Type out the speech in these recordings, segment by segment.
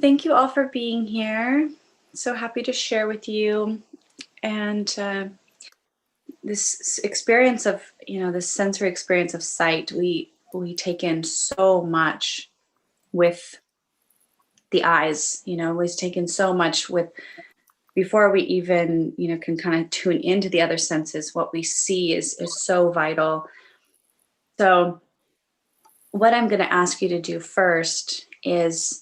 thank you all for being here. So happy to share with you. And this experience of, this sensory experience of sight, we take in so much with the eyes. We take in so much with before we even, can kind of tune into the other senses. What we see is so vital. So what I'm going to ask you to do first is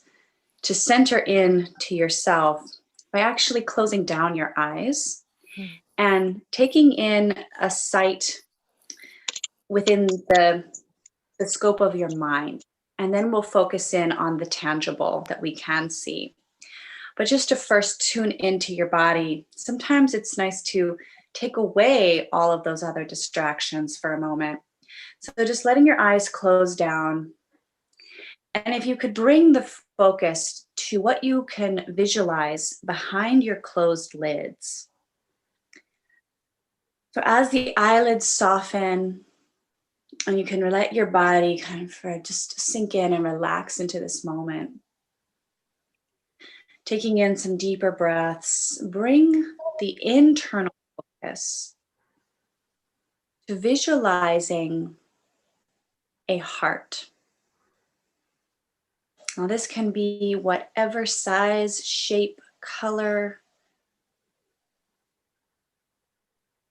to center in to yourself by actually closing down your eyes and taking in a sight within the scope of your mind. And then we'll focus in on the tangible that we can see. But just to first tune into your body, sometimes it's nice to take away all of those other distractions for a moment. So just letting your eyes close down. And if you could bring the focus to what you can visualize behind your closed lids. So as the eyelids soften, and you can let your body kind of just sink in and relax into this moment. Taking in some deeper breaths, bring the internal focus to visualizing a heart. Now, this can be whatever size, shape, color,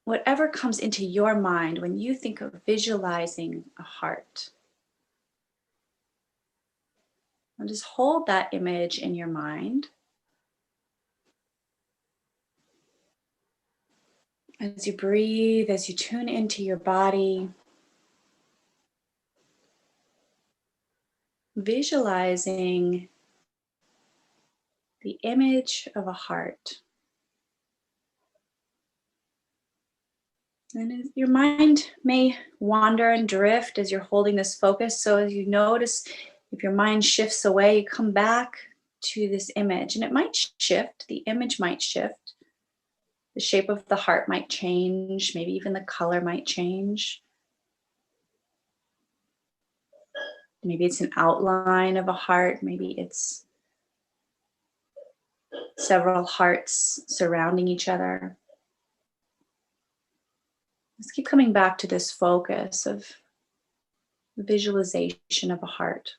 whatever comes into your mind when you think of visualizing a heart. And just hold that image in your mind. As you breathe, as you tune into your body, visualizing the image of a heart. And your mind may wander and drift as you're holding this focus. So as you notice, if your mind shifts away, you come back to this image. And it might shift, the image might shift. The shape of the heart might change, maybe even the color might change. Maybe it's an outline of a heart, maybe it's several hearts surrounding each other. Let's keep coming back to this focus of visualization of a heart.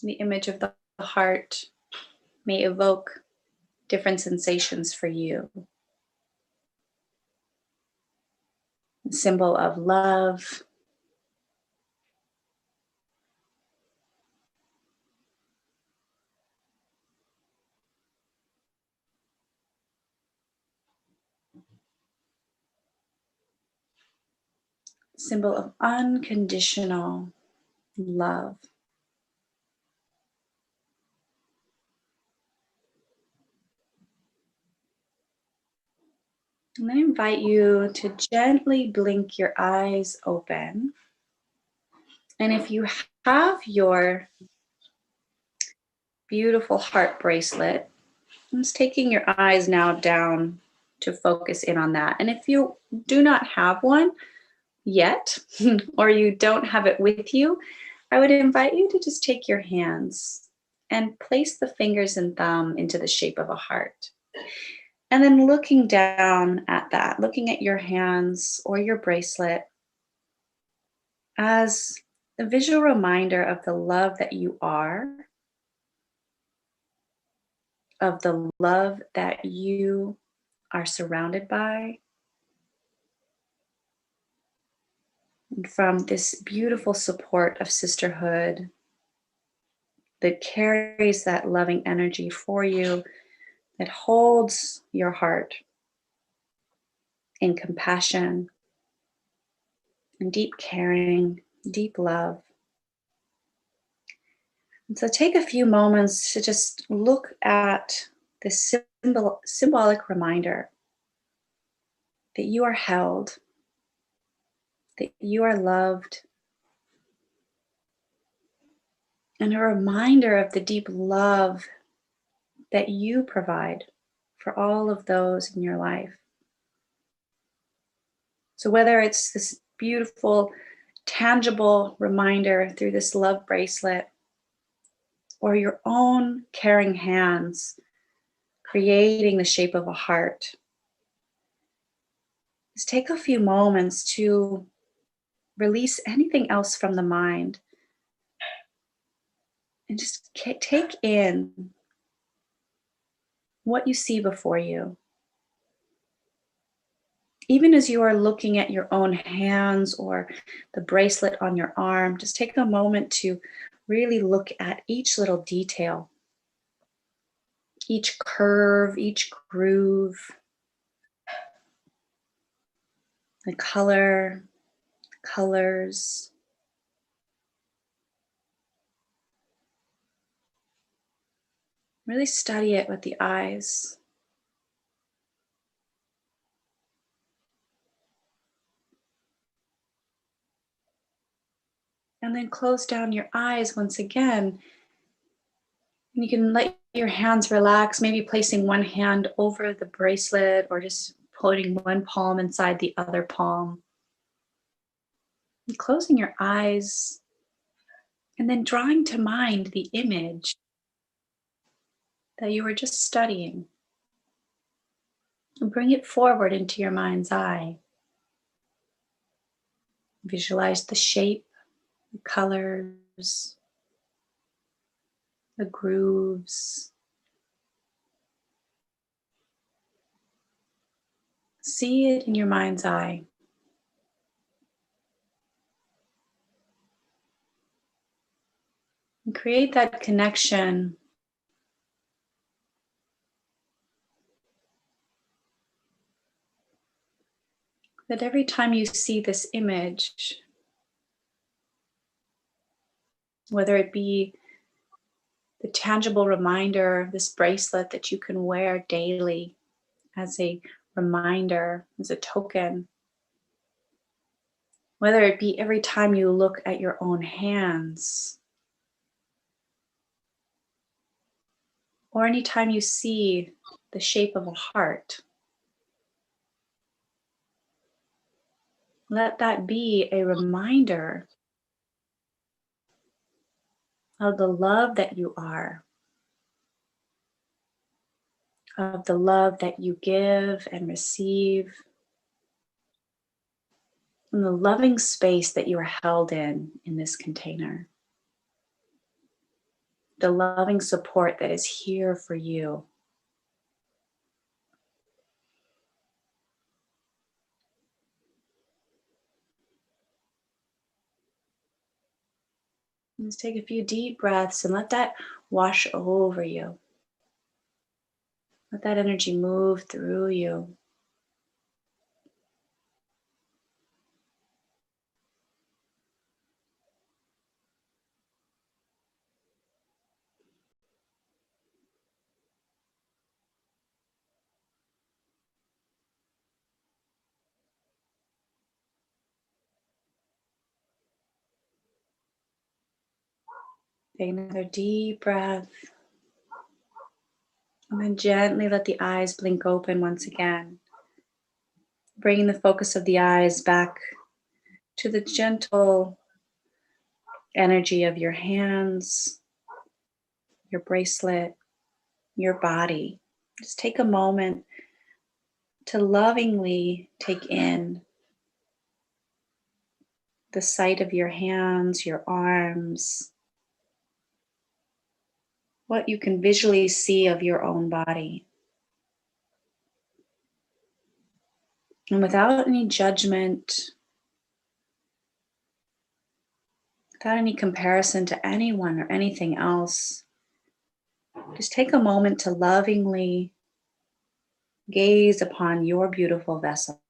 The image of the heart may evoke different sensations for you. A symbol of love, symbol of unconditional love. And I invite you to gently blink your eyes open. And if you have your beautiful heart bracelet, I'm just taking your eyes now down to focus in on that. And if you do not have one yet, or you don't have it with you, I would invite you to just take your hands and place the fingers and thumb into the shape of a heart. And then looking down at that, looking at your hands or your bracelet as a visual reminder of the love that you are, of the love that you are surrounded by, and from this beautiful support of sisterhood that carries that loving energy for you, that holds your heart in compassion and deep caring, deep love. And so take a few moments to just look at this symbolic reminder that you are held, that you are loved, and a reminder of the deep love that you provide for all of those in your life. So whether it's this beautiful, tangible reminder through this love bracelet or your own caring hands creating the shape of a heart, just take a few moments to release anything else from the mind and just take in what you see before you. Even as you are looking at your own hands or the bracelet on your arm, just take a moment to really look at each little detail, each curve, each groove, the colors. Really study it with the eyes. And then close down your eyes once again. And you can let your hands relax, maybe placing one hand over the bracelet or just putting one palm inside the other palm. And closing your eyes and then drawing to mind the image that you were just studying. And bring it forward into your mind's eye. Visualize the shape, the colors, the grooves. See it in your mind's eye. And create that connection that every time you see this image, whether it be the tangible reminder, this bracelet that you can wear daily as a reminder, as a token, whether it be every time you look at your own hands, or anytime you see the shape of a heart, let that be a reminder of the love that you are, of the love that you give and receive, and the loving space that you are held in this container. The loving support that is here for you. Let's take a few deep breaths and let that wash over you. Let that energy move through you. Take another deep breath. And then gently let the eyes blink open once again. Bringing the focus of the eyes back to the gentle energy of your hands, your bracelet, your body. Just take a moment to lovingly take in the sight of your hands, your arms, what you can visually see of your own body. And without any judgment, without any comparison to anyone or anything else, just take a moment to lovingly gaze upon your beautiful vessel.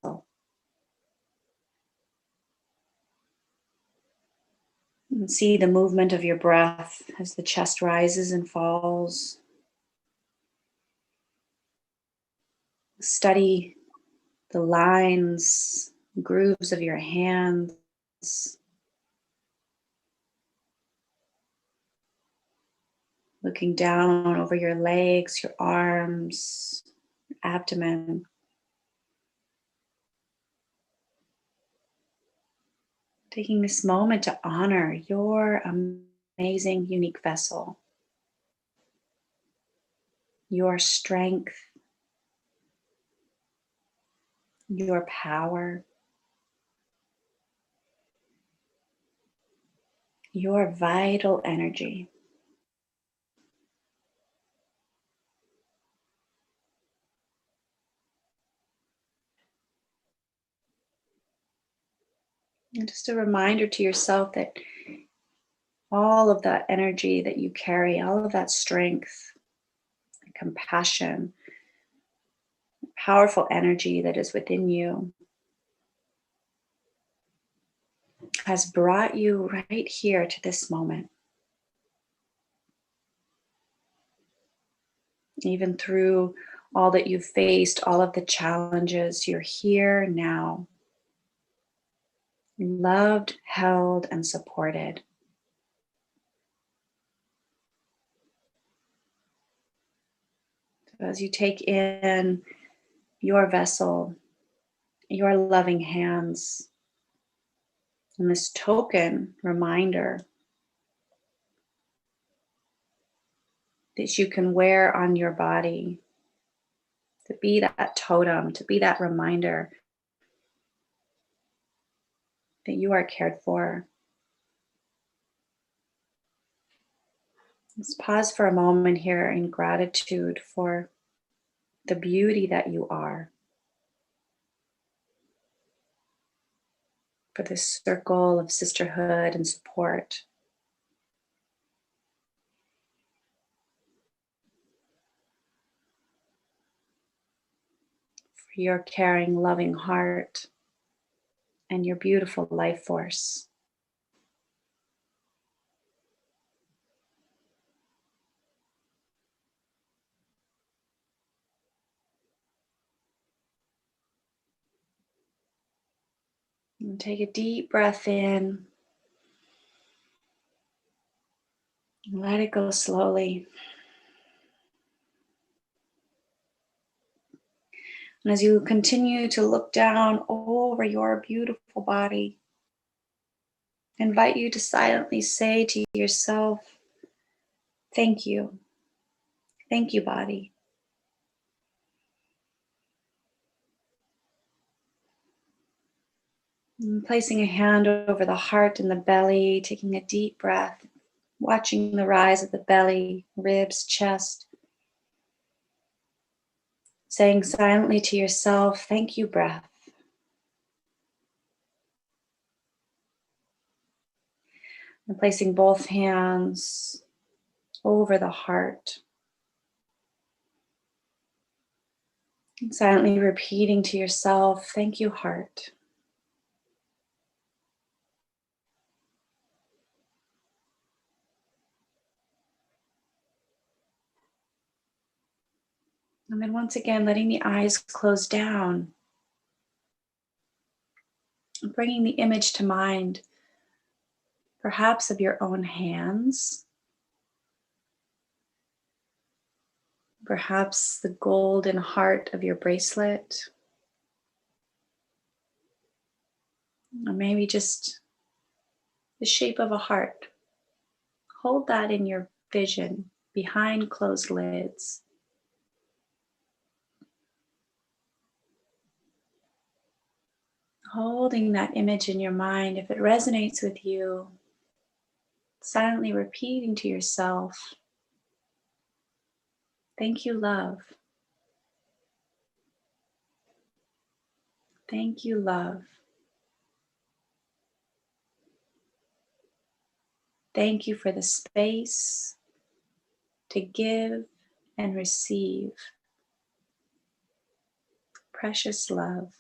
And see the movement of your breath as the chest rises and falls. Study the lines, grooves of your hands. Looking down over your legs, your arms, your abdomen. Taking this moment to honor your amazing, unique vessel, your strength, your power, your vital energy. And just a reminder to yourself that all of that energy that you carry, all of that strength, compassion, powerful energy that is within you has brought you right here to this moment. Even through all that you've faced, all of the challenges, you're here now, loved, held, and supported. So as you take in your vessel, your loving hands, and this token reminder that you can wear on your body to be that totem, to be that reminder that you are cared for. Let's pause for a moment here in gratitude for the beauty that you are, for this circle of sisterhood and support, for your caring, loving heart, and your beautiful life force. And take a deep breath in. And let it go slowly. And as you continue to look down over your beautiful body, I invite you to silently say to yourself, thank you. Thank you, body. And placing a hand over the heart and the belly, taking a deep breath, watching the rise of the belly, ribs, chest. Saying silently to yourself, thank you, breath. And placing both hands over the heart. And silently repeating to yourself, thank you, heart. And then once again, letting the eyes close down. Bringing the image to mind, perhaps of your own hands. Perhaps the golden heart of your bracelet. Or maybe just the shape of a heart. Hold that in your vision behind closed lids. Holding that image in your mind, if it resonates with you, silently repeating to yourself, thank you, love. Thank you, love. Thank you for the space to give and receive precious love.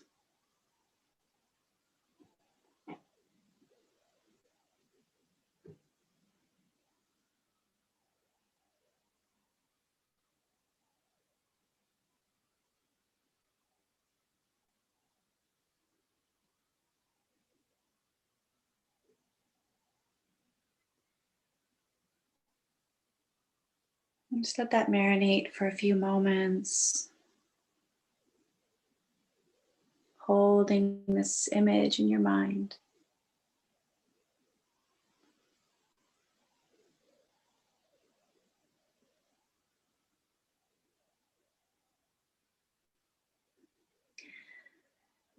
And just let that marinate for a few moments, holding this image in your mind.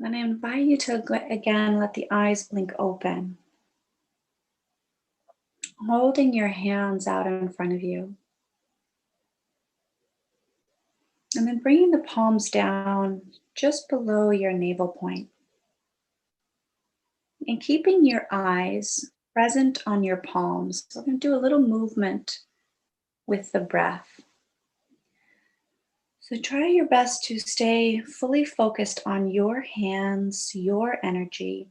And I invite you to again let the eyes blink open, holding your hands out in front of you. And then bringing the palms down just below your navel point. And keeping your eyes present on your palms. So we're going to do a little movement with the breath. So try your best to stay fully focused on your hands, your energy,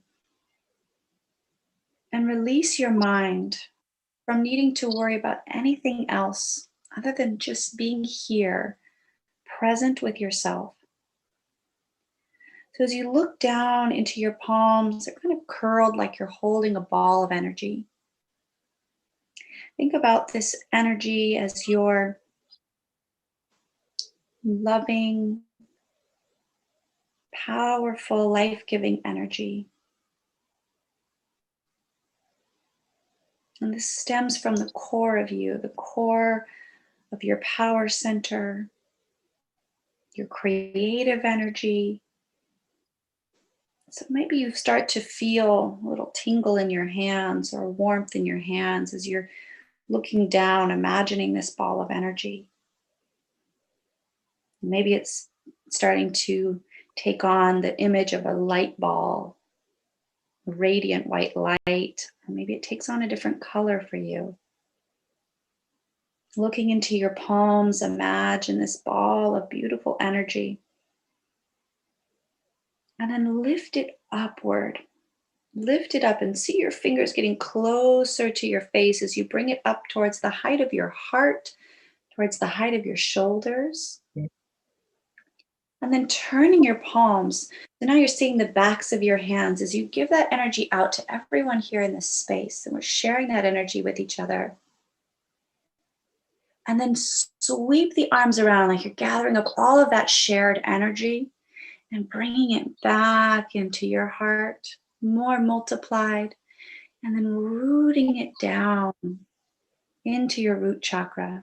and release your mind from needing to worry about anything else other than just being here, present with yourself. So as you look down into your palms, they're kind of curled like you're holding a ball of energy. Think about this energy as your loving, powerful, life-giving energy. And this stems from the core of you, the core of your power center, your creative energy. So maybe you start to feel a little tingle in your hands or warmth in your hands as you're looking down, imagining this ball of energy. Maybe it's starting to take on the image of a light ball, a radiant white light, or maybe it takes on a different color for you. Looking into your palms, imagine this ball of beautiful energy. And then lift it upward. Lift it up and see your fingers getting closer to your face as you bring it up towards the height of your heart, towards the height of your shoulders. And then turning your palms. So now you're seeing the backs of your hands as you give that energy out to everyone here in this space. And we're sharing that energy with each other. And then sweep the arms around like you're gathering up all of that shared energy and bringing it back into your heart, more multiplied, and then rooting it down into your root chakra.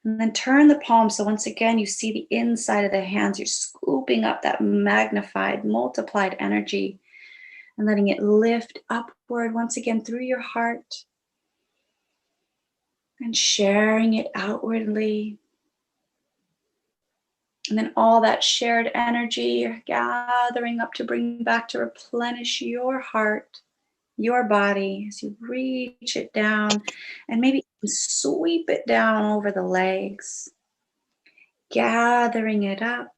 And then turn the palms. So once again, you see the inside of the hands. You're scooping up that magnified, multiplied energy and letting it lift upward once again through your heart and sharing it outwardly. And then all that shared energy you're gathering up to bring back to replenish your heart, your body as you reach it down and maybe sweep it down over the legs, gathering it up.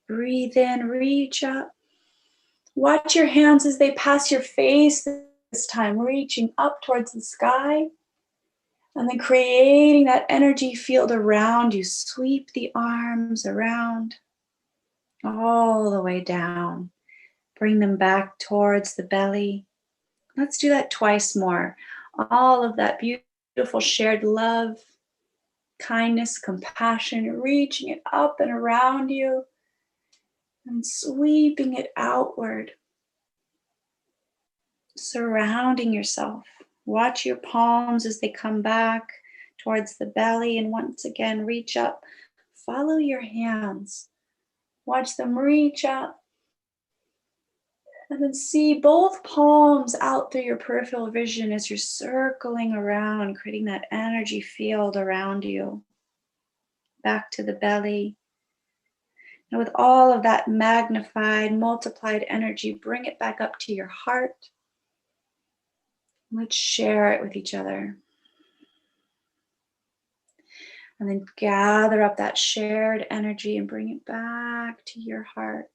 Breathe in, reach up. Watch your hands as they pass your face this time, reaching up towards the sky. And then creating that energy field around you. Sweep the arms around all the way down. Bring them back towards the belly. Let's do that twice more. All of that beautiful shared love, kindness, compassion, reaching it up and around you and sweeping it outward, surrounding yourself. Watch your palms as they come back towards the belly and once again reach up. Follow your hands. Watch them reach up. And then see both palms out through your peripheral vision as you're circling around, creating that energy field around you. Back to the belly. And with all of that magnified, multiplied energy, bring it back up to your heart. Let's share it with each other. And then gather up that shared energy and bring it back to your heart.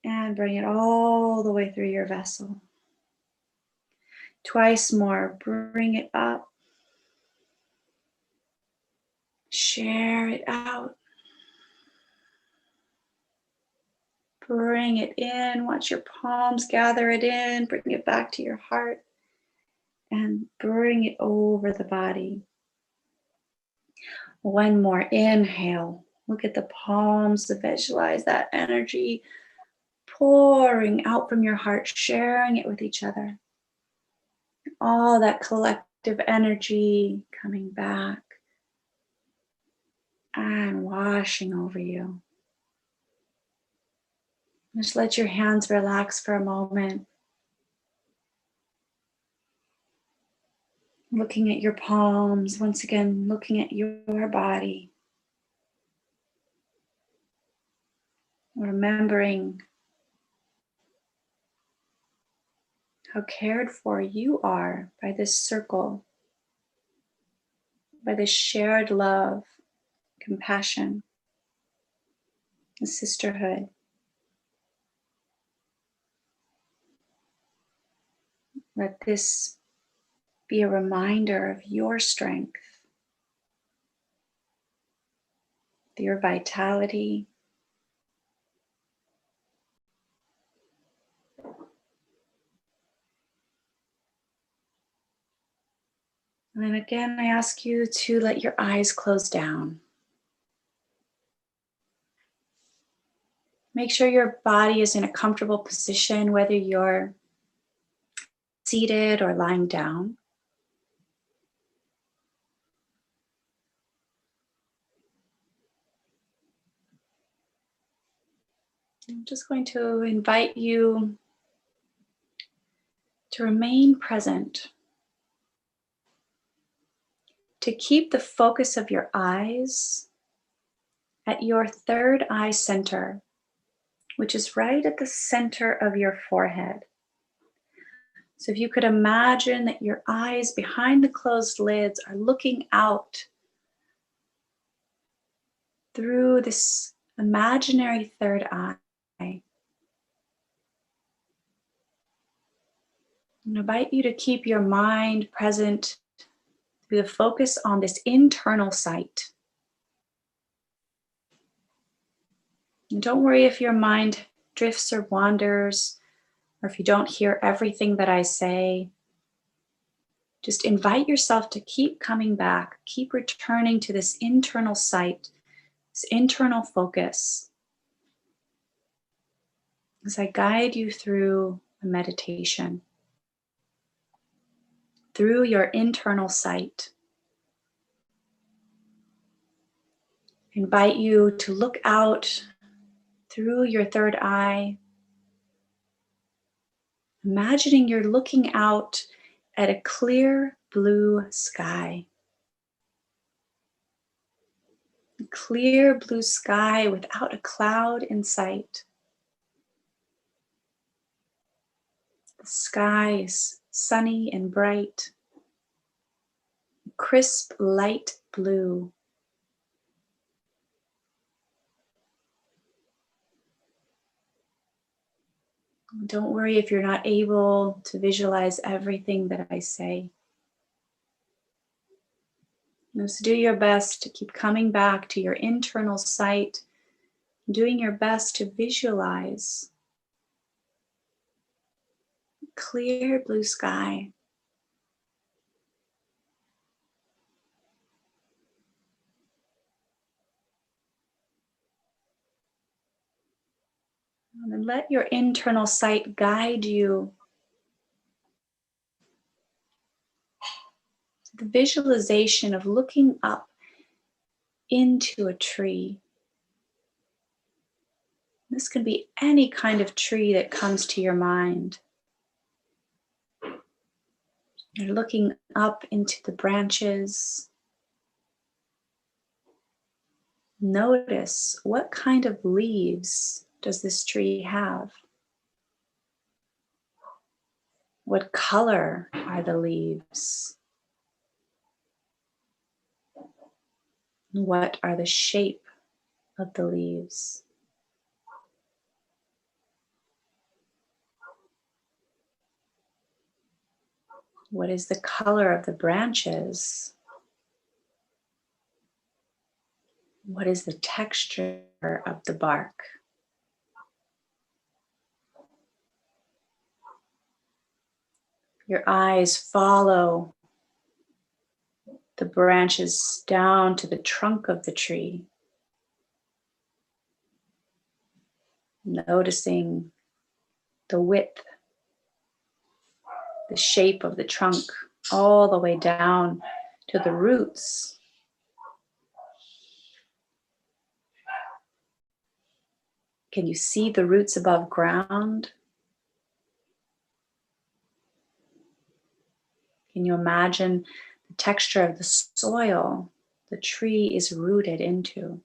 And bring it all the way through your vessel. Twice more, bring it up. Share it out. Bring it in. Watch your palms gather it in. Bring it back to your heart. And bring it over the body. One more. Inhale. Look at the palms. Visualize that energy pouring out from your heart, sharing it with each other. All that collective energy coming back and washing over you. Just let your hands relax for a moment. Looking at your palms, once again, looking at your body. Remembering how cared for you are by this circle, by this shared love, compassion, and sisterhood. Let this be a reminder of your strength, your vitality. And then again, I ask you to let your eyes close down. Make sure your body is in a comfortable position, whether you're seated or lying down. I'm just going to invite you to remain present, to keep the focus of your eyes at your third eye center, which is right at the center of your forehead. So if you could imagine that your eyes behind the closed lids are looking out through this imaginary third eye. I invite you to keep your mind present through the focus on this internal sight. And don't worry if your mind drifts or wanders, or if you don't hear everything that I say. Just invite yourself to keep coming back, keep returning to this internal sight, this internal focus, as I guide you through a meditation, through your internal sight. Invite you to look out through your third eye, imagining you're looking out at a clear blue sky. A clear blue sky without a cloud in sight. The sky is sunny and bright, crisp light blue. Don't worry if you're not able to visualize everything that I say. Just do your best to keep coming back to your internal sight, doing your best to visualize clear blue sky. And then let your internal sight guide you to the visualization of looking up into a tree. This can be any kind of tree that comes to your mind. You're looking up into the branches. Notice what kind of leaves does this tree have? What color are the leaves? What are the shape of the leaves? What is the color of the branches? What is the texture of the bark? Your eyes follow the branches down to the trunk of the tree, noticing the width, the shape of the trunk, all the way down to the roots. Can you see the roots above ground? Can you imagine the texture of the soil the tree is rooted into?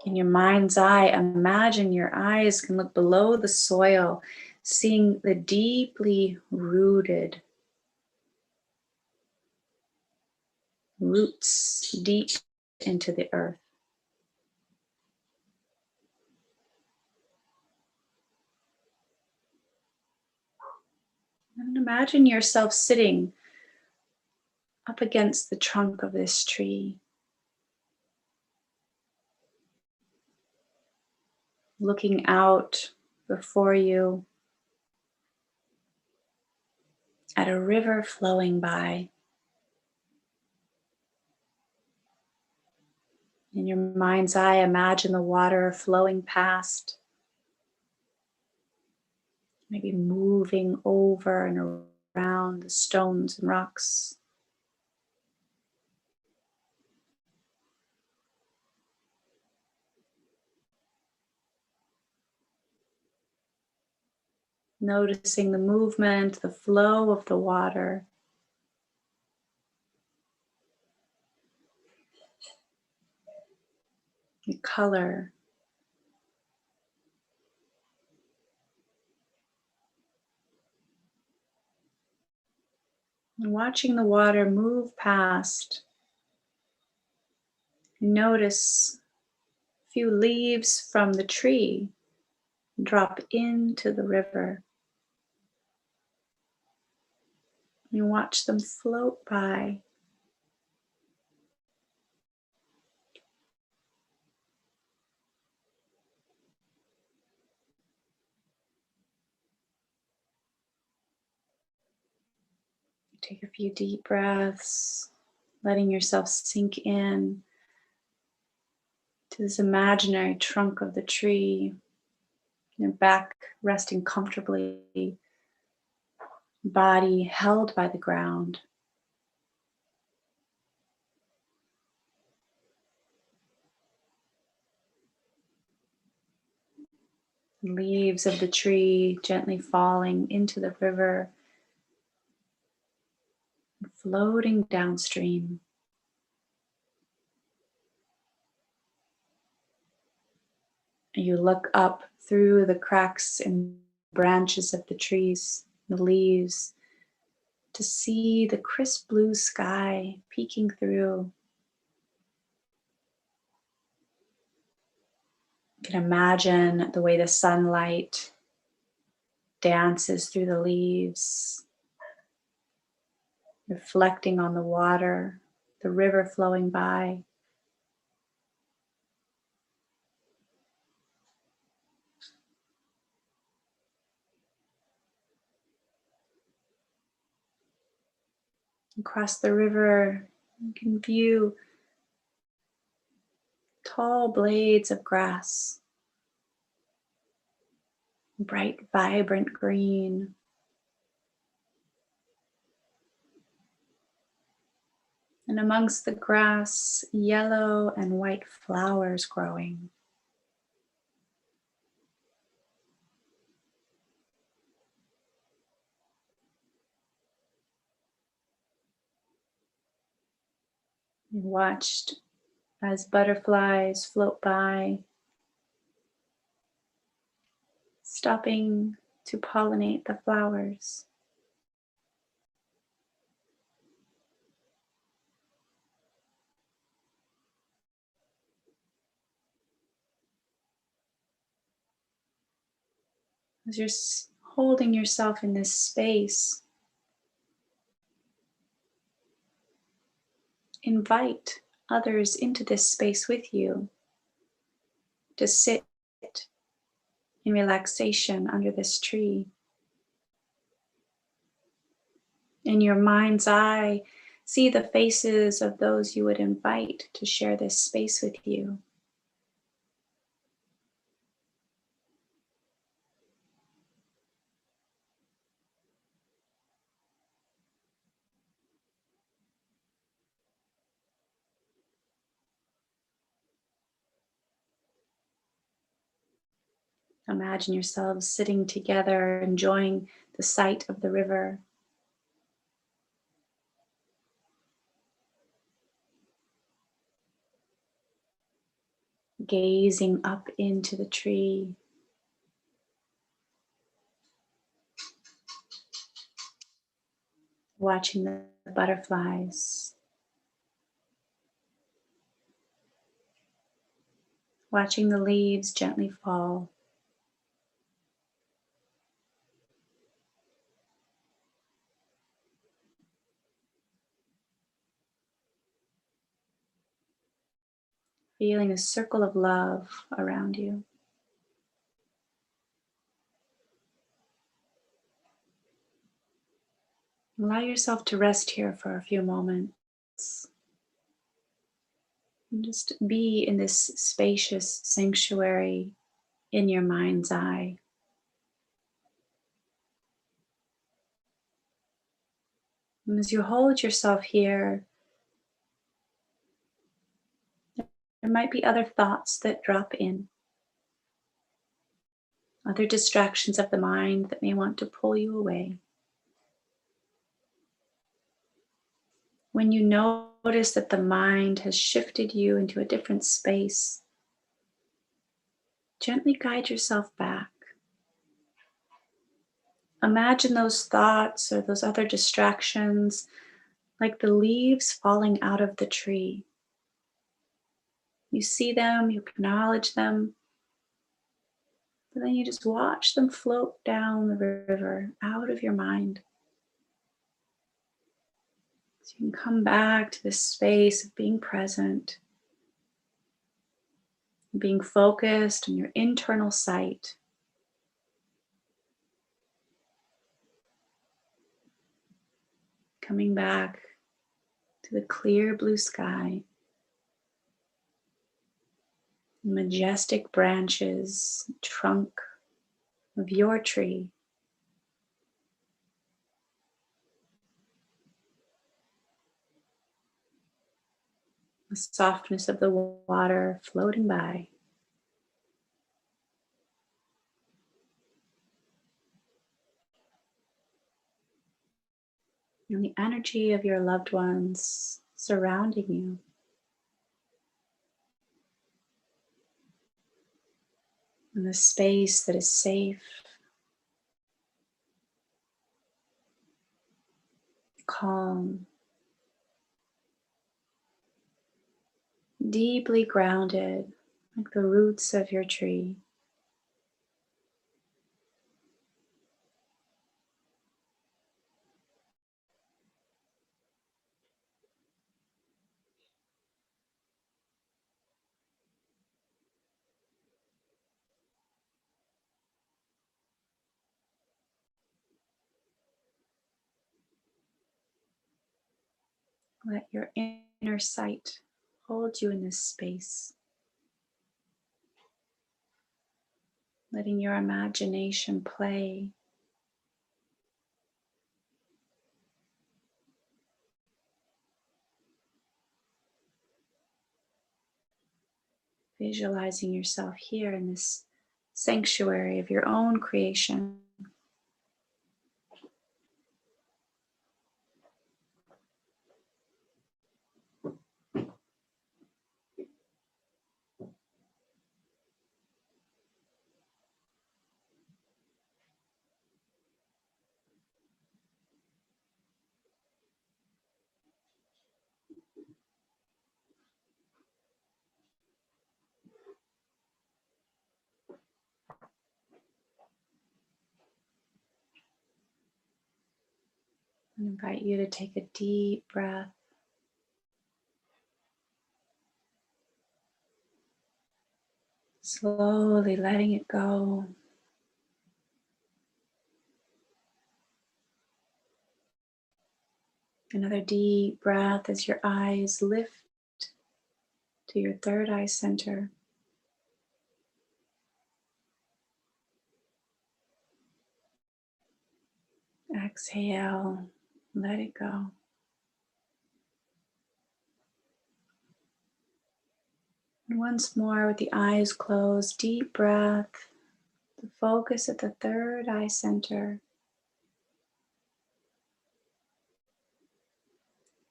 In your mind's eye, imagine your eyes can look below the soil, seeing the deeply rooted roots deep into the earth. And imagine yourself sitting up against the trunk of this tree, looking out before you at a river flowing by. In your mind's eye, imagine the water flowing past, maybe moving over and around the stones and rocks. Noticing the movement, the flow of the water. The color. And watching the water move past, notice a few leaves from the tree drop into the river. You watch them float by. Take a few deep breaths, letting yourself sink in to this imaginary trunk of the tree, your back resting comfortably, body held by the ground. Leaves of the tree gently falling into the river, floating downstream. You look up through the cracks and branches of the trees, the leaves, to see the crisp blue sky peeking through. You can imagine the way the sunlight dances through the leaves, reflecting on the water, the river flowing by. Across the river, you can view tall blades of grass, bright, vibrant green. And amongst the grass, yellow and white flowers growing. You watched as butterflies float by, stopping to pollinate the flowers. As you're holding yourself in this space, invite others into this space with you to sit in relaxation under this tree. In your mind's eye, see the faces of those you would invite to share this space with you. Imagine yourselves sitting together, enjoying the sight of the river. Gazing up into the tree. Watching the butterflies. Watching the leaves gently fall. Feeling a circle of love around you. Allow yourself to rest here for a few moments. And just be in this spacious sanctuary in your mind's eye. And as you hold yourself here, there might be other thoughts that drop in, other distractions of the mind that may want to pull you away. When you notice that the mind has shifted you into a different space, gently guide yourself back. Imagine those thoughts or those other distractions like the leaves falling out of the tree. You see them, you acknowledge them, but then you just watch them float down the river out of your mind. So you can come back to this space of being present, being focused on your internal sight. Coming back to the clear blue sky, majestic branches, trunk of your tree. The softness of the water floating by. And the energy of your loved ones surrounding you. And the space that is safe, calm, deeply grounded, like the roots of your tree. Let your inner sight hold you in this space, letting your imagination play. Visualizing yourself here in this sanctuary of your own creation. I invite you to take a deep breath. Slowly letting it go. Another deep breath as your eyes lift to your third eye center. Exhale, let it go. And once more with the eyes closed, deep breath, The focus at the third eye center.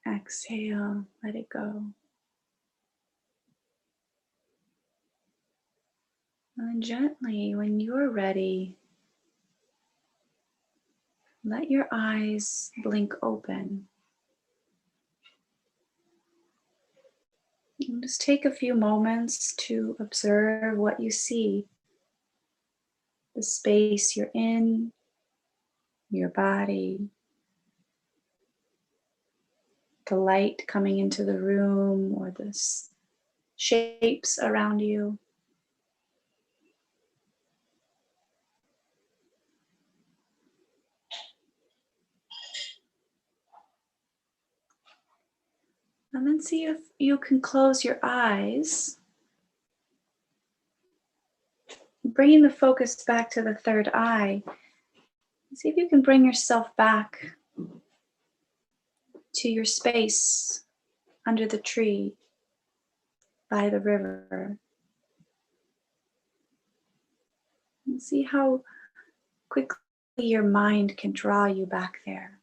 Exhale, let it go. And gently, when you're ready, let your eyes blink open. And just take a few moments to observe what you see, the space you're in, your body, the light coming into the room, or the shapes around you. And then see if you can close your eyes, bringing the focus back to the third eye. See if you can bring yourself back to your space under the tree, by the river. And see how quickly your mind can draw you back there.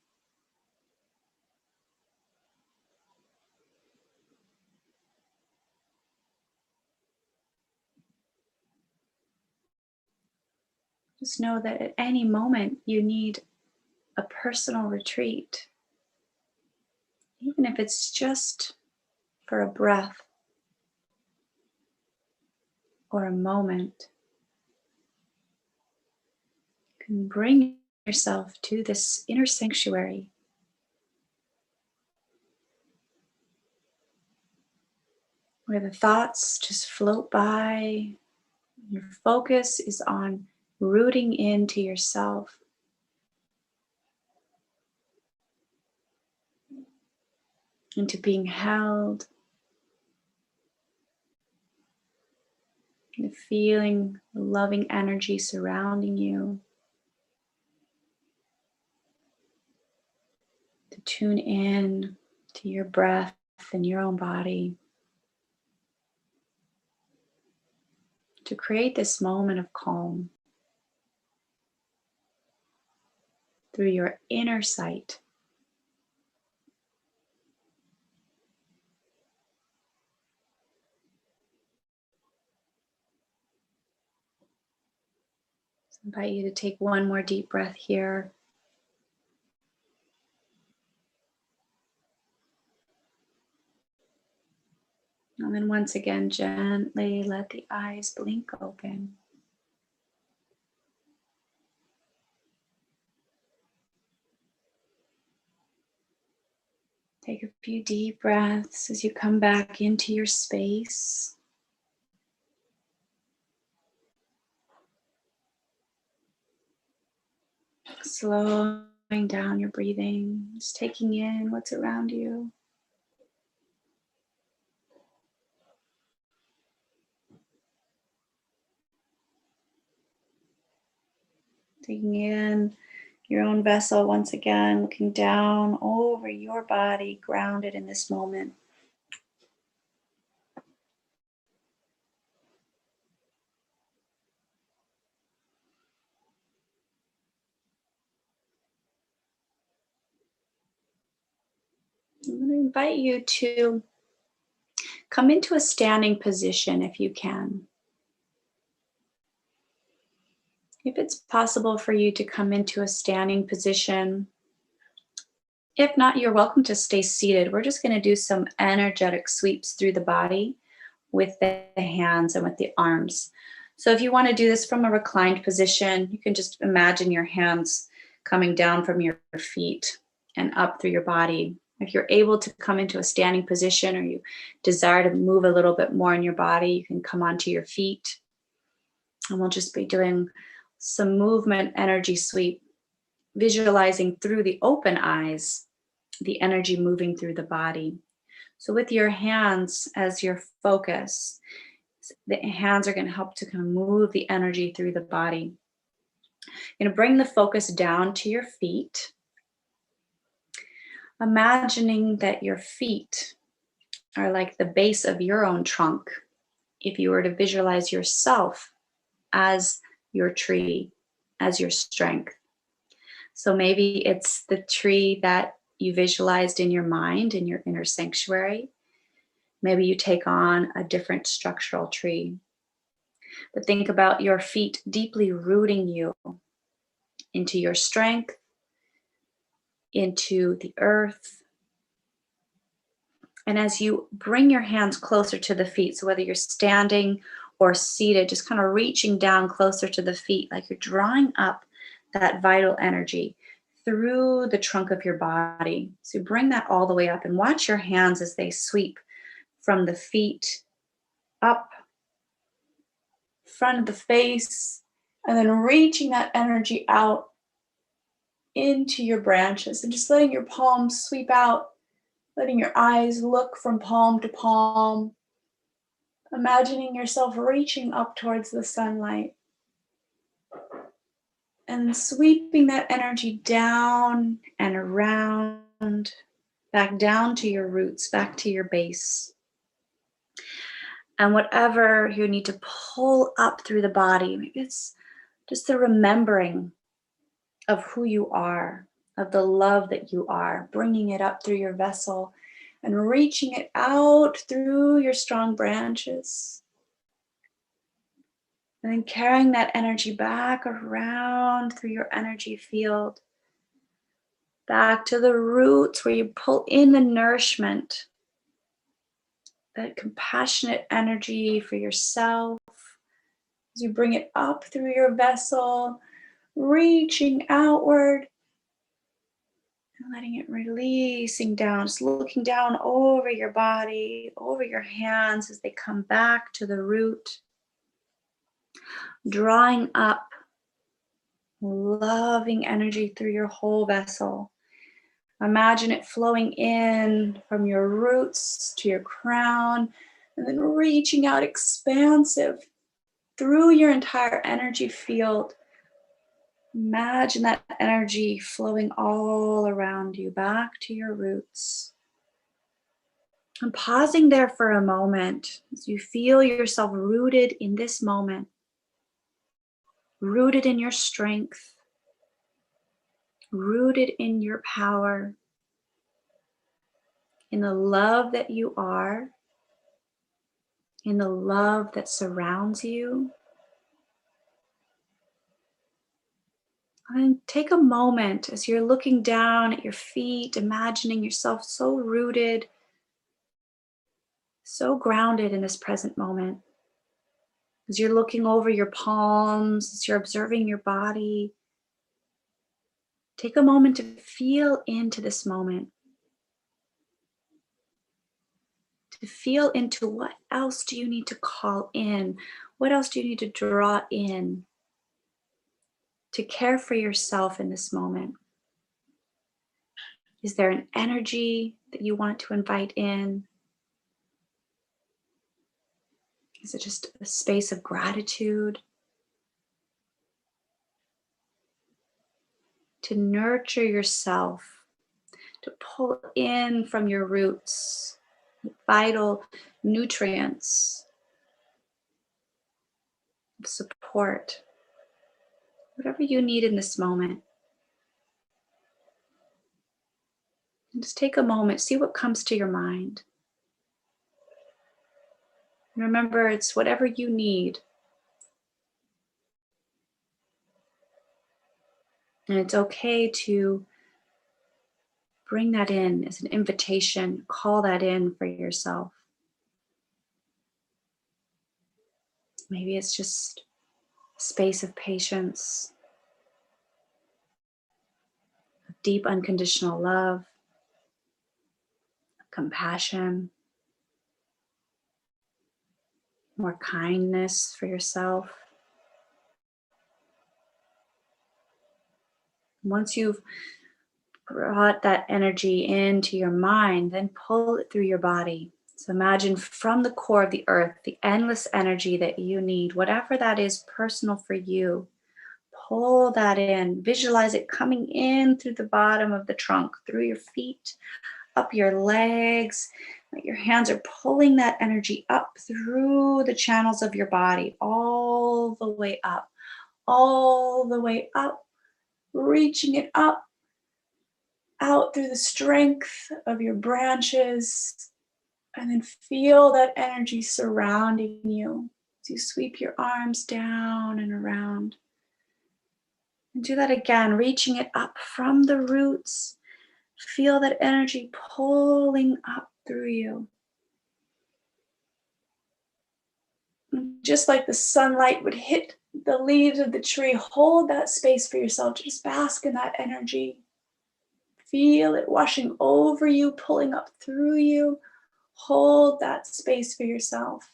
Just know that at any moment you need a personal retreat, even if it's just for a breath or a moment. You can bring yourself to this inner sanctuary where the thoughts just float by. Your focus is on rooting into yourself. Into being held, and feeling the loving energy surrounding you. To tune in to your breath and your own body. To create this moment of calm through your inner sight. So I invite you to take one more deep breath here. And then once again, gently let the eyes blink open. Take a few deep breaths as you come back into your space. Slowing down your breathing, just taking in what's around you. Taking in your own vessel once again, looking down over your body, grounded in this moment. I'm going to invite you to come into a standing position if you can. If it's possible for you to come into a standing position, if not, you're welcome to stay seated. We're just going to do some energetic sweeps through the body with the hands and with the arms. So if you want to do this from a reclined position, you can just imagine your hands coming down from your feet and up through your body. If you're able to come into a standing position or you desire to move a little bit more in your body, you can come onto your feet. And we'll just be doing some movement energy sweep, visualizing through the open eyes, the energy moving through the body. So with your hands as your focus, the hands are going to help to kind of move the energy through the body. You're going to bring the focus down to your feet, imagining that your feet are like the base of your own trunk. If you were to visualize yourself as your tree as your strength. So maybe it's the tree that you visualized in your mind, in your inner sanctuary. Maybe you take on a different structural tree. But think about your feet deeply rooting you into your strength, into the earth. And as you bring your hands closer to the feet, so whether you're standing or seated, just kind of reaching down closer to the feet, like you're drawing up that vital energy through the trunk of your body. So bring that all the way up and watch your hands as they sweep from the feet up, front of the face, and then reaching that energy out into your branches and just letting your palms sweep out, letting your eyes look from palm to palm, imagining yourself reaching up towards the sunlight and sweeping that energy down and around, back down to your roots, back to your base. And whatever you need to pull up through the body, maybe it's just the remembering of who you are, of the love that you are, bringing it up through your vessel and reaching it out through your strong branches. And then carrying that energy back around through your energy field, back to the roots where you pull in the nourishment, that compassionate energy for yourself. As you bring it up through your vessel, reaching outward and letting it releasing down, just looking down over your body, over your hands as they come back to the root, drawing up loving energy through your whole vessel. Imagine it flowing in from your roots to your crown and then reaching out expansive through your entire energy field. Imagine that energy flowing all around you, back to your roots. And pausing there for a moment as you feel yourself rooted in this moment, rooted in your strength, rooted in your power, in the love that you are, in the love that surrounds you. And take a moment as you're looking down at your feet, imagining yourself so rooted, so grounded in this present moment. As you're looking over your palms, as you're observing your body, take a moment to feel into this moment. To feel into what else do you need to call in? What else do you need to draw in to care for yourself in this moment? Is there an energy that you want to invite in? Is it just a space of gratitude? To nurture yourself, to pull in from your roots vital nutrients, support, whatever you need in this moment. And just take a moment, see what comes to your mind. And remember, it's whatever you need. And it's okay to bring that in as an invitation, call that in for yourself. Maybe it's just a space of patience, of deep unconditional love, compassion, more kindness for yourself. Once you've brought that energy into your mind, then pull it through your body. So imagine from the core of the earth, the endless energy that you need, whatever that is personal for you. Pull that in. Visualize it coming in through the bottom of the trunk, through your feet, up your legs. Your hands are pulling that energy up through the channels of your body, all the way up, all the way up, reaching it up, out through the strength of your branches, and then feel that energy surrounding you as you sweep your arms down and around. And do that again, reaching it up from the roots. Feel that energy pulling up through you. And just like the sunlight would hit the leaves of the tree, hold that space for yourself. Just bask in that energy. Feel it washing over you, pulling up through you. Hold that space for yourself.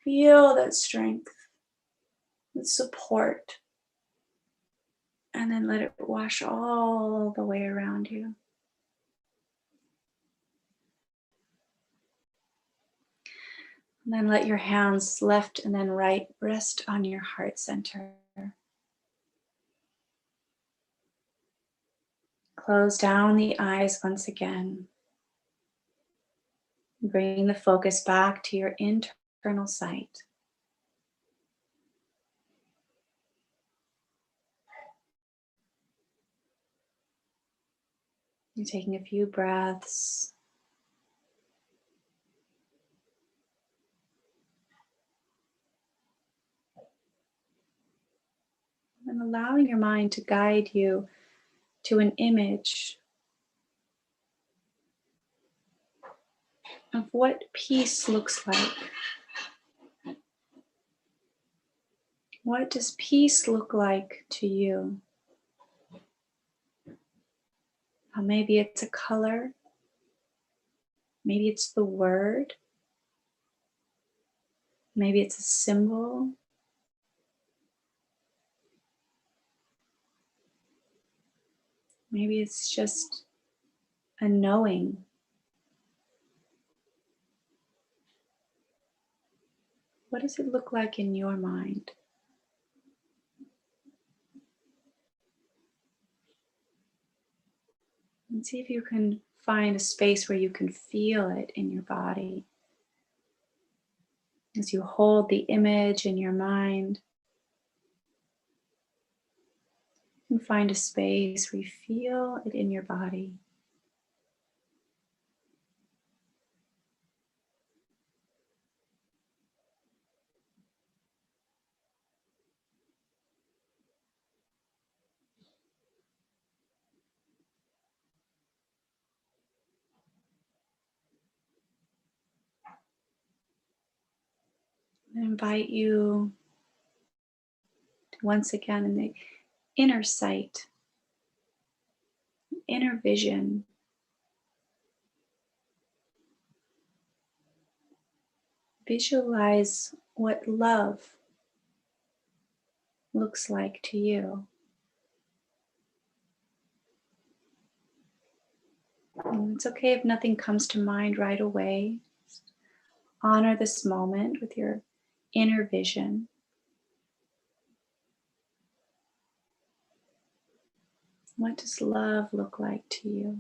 Feel that strength, that support. And then let it wash all the way around you. And then let your hands left and then right rest on your heart center. Close down the eyes once again. Bring the focus back to your internal sight. You're taking a few breaths. And allowing your mind to guide you to an image of what peace looks like. What does peace look like to you? Maybe it's a color. Maybe it's the word. Maybe it's a symbol. Maybe it's just a knowing. What does it look like in your mind? And see if you can find a space where you can feel it in your body. As you hold the image in your mind, you can find a space where you feel it in your body. I invite you to once again in the inner sight, inner vision. Visualize what love looks like to you. And it's okay if nothing comes to mind right away. Just honor this moment with your inner vision. What does love look like to you?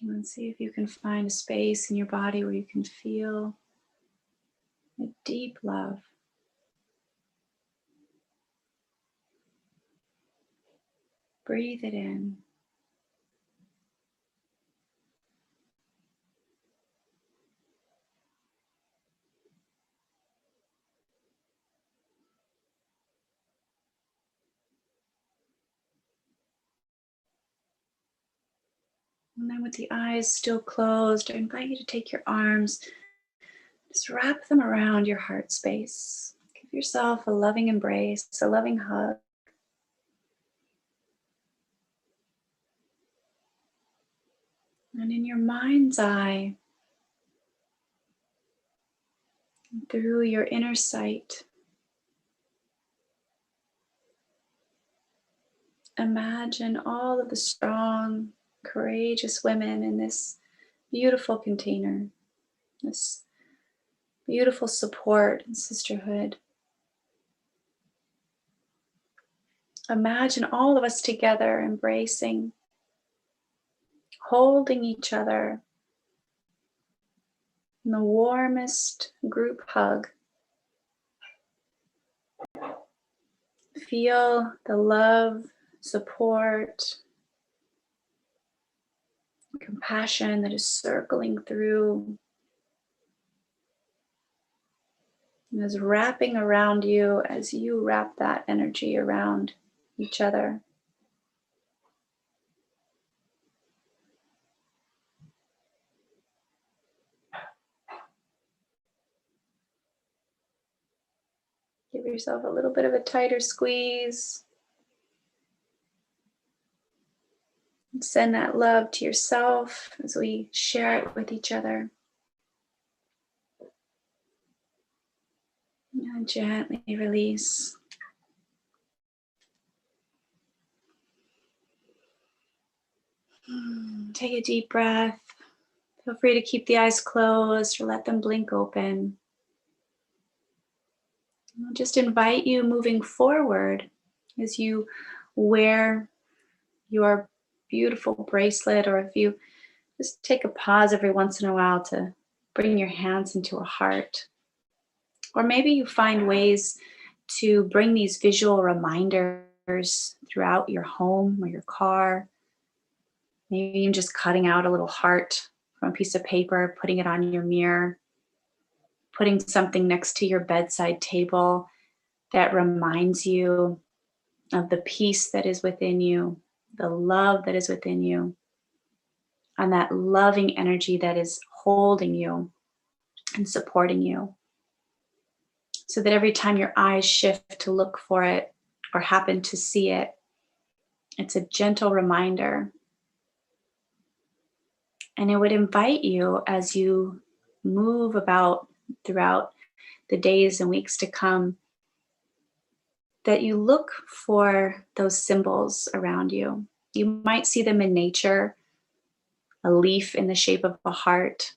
And see if you can find a space in your body where you can feel a deep love. Breathe it in. And then with the eyes still closed, I invite you to take your arms, just wrap them around your heart space. Give yourself a loving embrace, a loving hug. And in your mind's eye, through your inner sight, imagine all of the strong, courageous women in this beautiful container, this beautiful support and sisterhood. Imagine all of us together embracing holding each other in the warmest group hug. Feel the love, support, compassion that is circling through and is wrapping around you as you wrap that energy around each other. Give yourself a little bit of a tighter squeeze. And send that love to yourself as we share it with each other. And gently release. Take a deep breath. Feel free to keep the eyes closed or let them blink open. I'll just invite you moving forward as you wear your beautiful bracelet, or if you just take a pause every once in a while to bring your hands into a heart. Or maybe you find ways to bring these visual reminders throughout your home or your car. Maybe even just cutting out a little heart from a piece of paper, putting it on your mirror, putting something next to your bedside table that reminds you of the peace that is within you, the love that is within you, and that loving energy that is holding you and supporting you. So that every time your eyes shift to look for it or happen to see it, it's a gentle reminder. And it would invite you, as you move about throughout the days and weeks to come, that you look for those symbols around you. You might see them in nature, a leaf in the shape of a heart,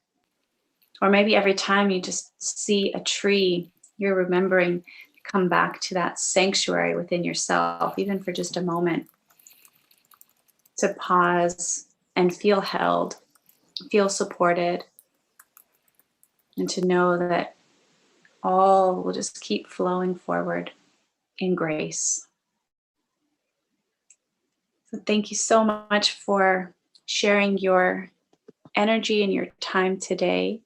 or maybe every time you just see a tree, you're remembering to come back to that sanctuary within yourself, even for just a moment, to pause and feel held, feel supported, and to know that all will just keep flowing forward in grace. So thank you so much for sharing your energy and your time today.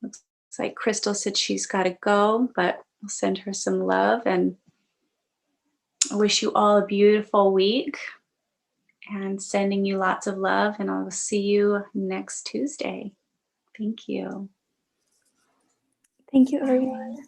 Looks like Crystal said she's got to go, but I'll send her some love, and I wish you all a beautiful week, and sending you lots of love, and I'll see you next Tuesday. Thank you. Thank you, everyone.